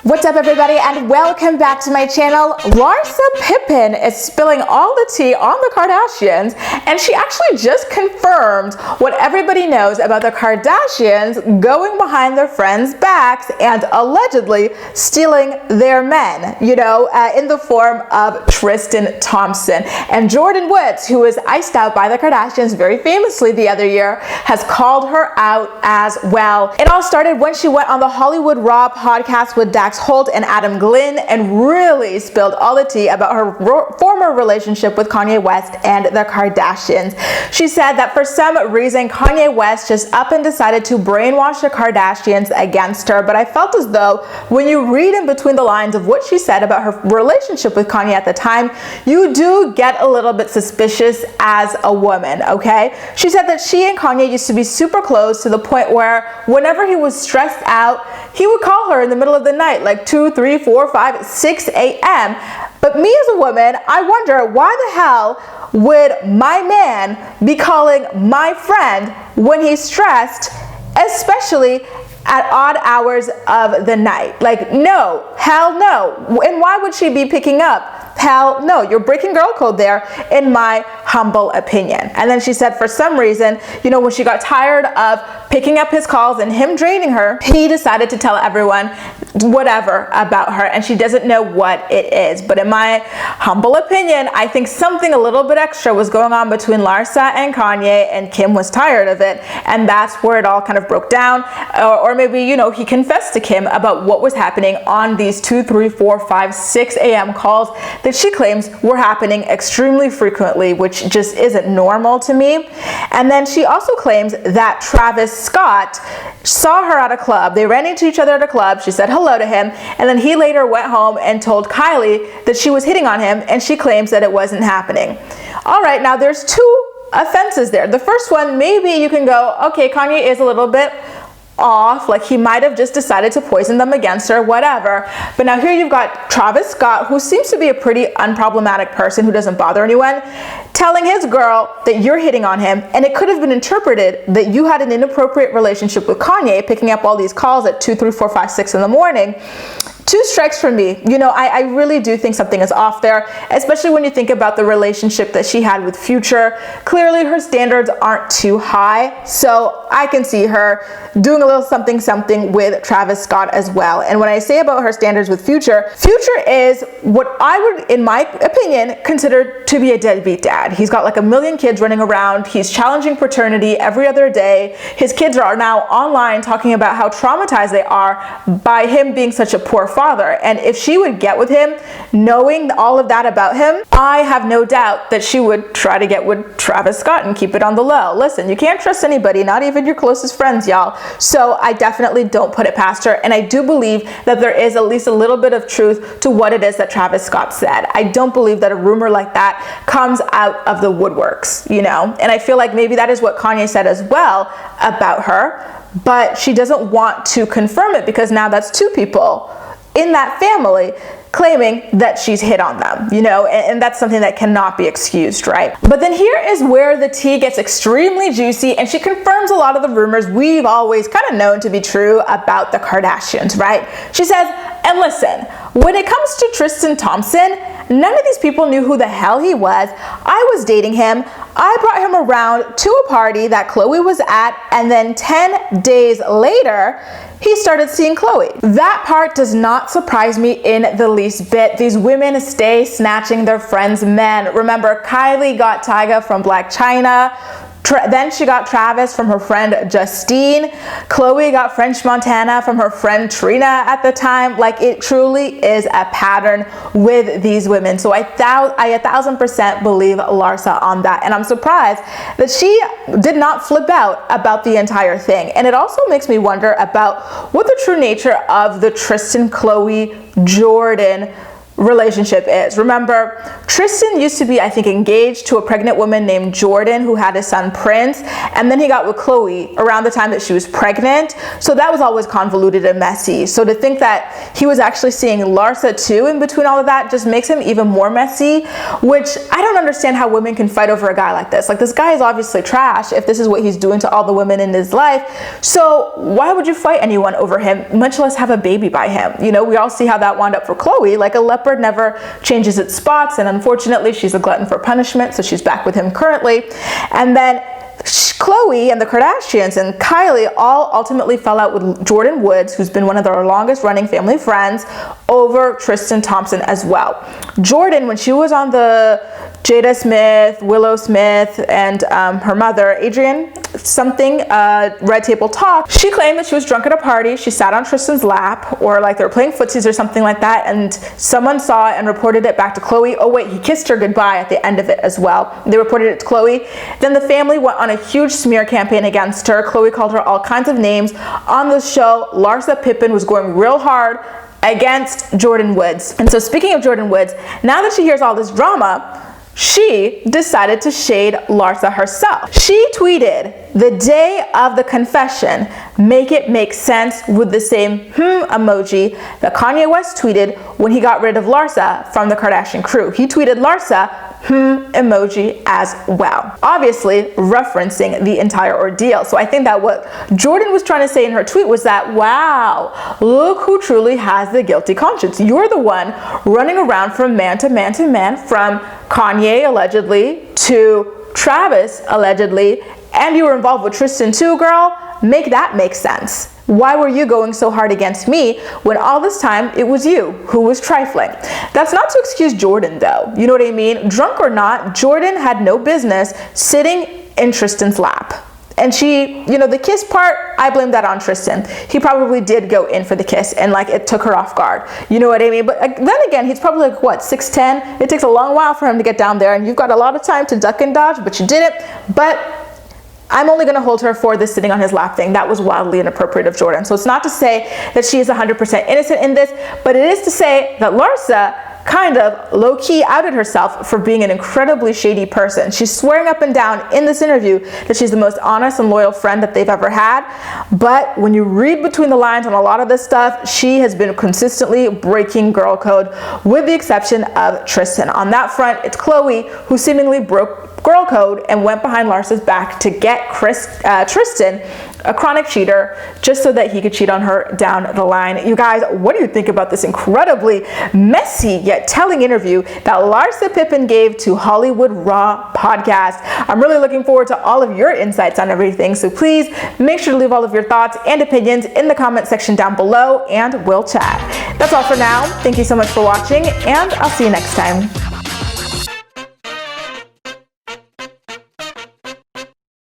What's up, everybody, and welcome back to my channel. Larsa Pippen is spilling all the tea on the Kardashians, and she actually just confirmed what everybody knows about the Kardashians going behind their friends' backs and allegedly stealing their men, in the form of Tristan Thompson. And Jordyn, who was iced out by the Kardashians very famously the other year, has called her out as well. It all started when she went on the Hollywood Raw podcast with Dax Holt and Adam Glynn and really spilled all the tea about her former relationship with Kanye West and the Kardashians. She said that for some reason Kanye West just up and decided to brainwash the Kardashians against her, but I felt as though when you read in between the lines of what she said about her relationship with Kanye at the time, you do get a little bit suspicious as a woman, okay? She said that she and Kanye used to be super close to the point where whenever he was stressed out, he would call her in the middle of the night, like 2, 3, 4, 5, 6 a.m. But me as a woman, I wonder why the hell would my man be calling my friend when he's stressed, especially at odd hours of the night? Like, no, hell no. And why would she be picking up? Hell no, you're breaking girl code there, in my humble opinion. And then she said for some reason, when she got tired of picking up his calls and him draining her, he decided to tell everyone whatever about her, and she doesn't know what it is. But in my humble opinion, I think something a little bit extra was going on between Larsa and Kanye, and Kim was tired of it, and that's where it all kind of broke down. Or maybe, he confessed to Kim about what was happening on these 2, 3, 4, 5, 6 a.m. calls that she claims were happening extremely frequently, which just isn't normal to me. And then she also claims that Travis Scott saw her at a club. They ran into each other at a club. She said hello to him, and then he later went home and told Kylie that she was hitting on him, and she claims that it wasn't happening. All right, now there's two offenses there. The first one, maybe you can go, okay, Kanye is a little bit off, like he might have just decided to poison them against her, whatever. But now here you've got Travis Scott, who seems to be a pretty unproblematic person who doesn't bother anyone, telling his girl that you're hitting on him, and it could have been interpreted that you had an inappropriate relationship with Kanye, picking up all these calls at 2, 3, 4, 5, 6 in the morning. 2 strikes from me. I really do think something is off there, especially when you think about the relationship that she had with Future. Clearly her standards aren't too high, so I can see her doing a little something with Travis Scott as well. And when I say about her standards with Future is what I would, in my opinion, consider to be a deadbeat dad. He's got like 1 million kids running around. He's challenging paternity every other day. His kids are now online talking about how traumatized they are by him being such a poor father. And if she would get with him, knowing all of that about him, I have no doubt that she would try to get with Travis Scott and keep it on the low. Listen, you can't trust anybody, not even your closest friends, y'all. So I definitely don't put it past her. And I do believe that there is at least a little bit of truth to what it is that Travis Scott said. I don't believe that a rumor like that comes out of the woodworks, And I feel like maybe that is what Kanye said as well about her, but she doesn't want to confirm it because now that's 2 people in that family claiming that she's hit on them, and that's something that cannot be excused, right? But then here is where the tea gets extremely juicy, and she confirms a lot of the rumors we've always kind of known to be true about the Kardashians, right? She says, and listen, when it comes to Tristan Thompson, none of these people knew who the hell he was. I was dating him. I brought him around to a party that Khloe was at, and then 10 days later, he started seeing Khloe. That part does not surprise me in the least bit. These women stay snatching their friends' men. Remember, Kylie got Tyga from Black China. Then she got Travis from her friend Justine. Khloe got French Montana from her friend Trina at the time. Like, it truly is a pattern with these women. So I 1,000% believe Larsa on that. And I'm surprised that she did not flip out about the entire thing. And it also makes me wonder about what the true nature of the Tristan, Khloe, Jordyn relationship is. Remember, Tristan used to be, I think, engaged to a pregnant woman named Jordyn who had his son Prince, and then he got with Khloe around the time that she was pregnant. So that was always convoluted and messy. So to think that he was actually seeing Larsa too in between all of that just makes him even more messy, which I don't understand how women can fight over a guy like this. Like, this guy is obviously trash if this is what he's doing to all the women in his life. So why would you fight anyone over him, much less have a baby by him? You know, we all see how that wound up for Khloe. Like, a leopard never changes its spots, and unfortunately she's a glutton for punishment, so she's back with him currently. And then Khloe and the Kardashians and Kylie all ultimately fell out with Jordyn Woods, who's been one of their longest running family friends, over Tristan Thompson as well. Jordyn, when she was on the Jada Smith, Willow Smith, and her mother, Adrienne something, Red Table Talk, she claimed that she was drunk at a party. She sat on Tristan's lap, or like they were playing footsies or something like that, and someone saw it and reported it back to Khloe. Oh wait, he kissed her goodbye at the end of it as well. They reported it to Khloe. Then the family went on a huge smear campaign against her. Khloe called her all kinds of names. On the show, Larsa Pippen was going real hard against Jordyn Woods. And so speaking of Jordyn Woods, now that she hears all this drama, she decided to shade Larsa herself. She tweeted the day of the confession, "Make it make sense," with the same emoji that Kanye West tweeted when he got rid of Larsa from the Kardashian crew. He tweeted Larsa emoji as well, obviously referencing the entire ordeal. So I think that what Jordyn was trying to say in her tweet was that, wow, look who truly has the guilty conscience. You're the one running around from man to man to man, from Kanye allegedly to Travis allegedly, and you were involved with Tristan too, girl. Make that make sense. Why were you going so hard against me when all this time it was you who was trifling? That's not to excuse Jordyn though. You know what I mean? Drunk or not, Jordyn had no business sitting in Tristan's lap. And she, you know, the kiss part, I blame that on Tristan. He probably did go in for the kiss and like it took her off guard. You know what I mean? But then again, he's probably like, what, 6'10"? It takes a long while for him to get down there, and you've got a lot of time to duck and dodge, but you didn't. But I'm only going to hold her for this sitting on his lap thing. That was wildly inappropriate of Jordyn. So it's not to say that she is 100% innocent in this, but it is to say that Larsa kind of low-key outed herself for being an incredibly shady person. She's swearing up and down in this interview that she's the most honest and loyal friend that they've ever had. But when you read between the lines on a lot of this stuff, she has been consistently breaking girl code, with the exception of Tristan. On that front, it's Khloe who seemingly broke girl code and went behind Larsa's back to get Tristan, a chronic cheater, just so that he could cheat on her down the line. You guys, what do you think about this incredibly messy yet telling interview that Larsa Pippen gave to Hollywood Raw podcast? I'm really looking forward to all of your insights on everything, so please make sure to leave all of your thoughts and opinions in the comment section down below, and we'll chat. That's all for now. Thank you so much for watching, and I'll see you next time.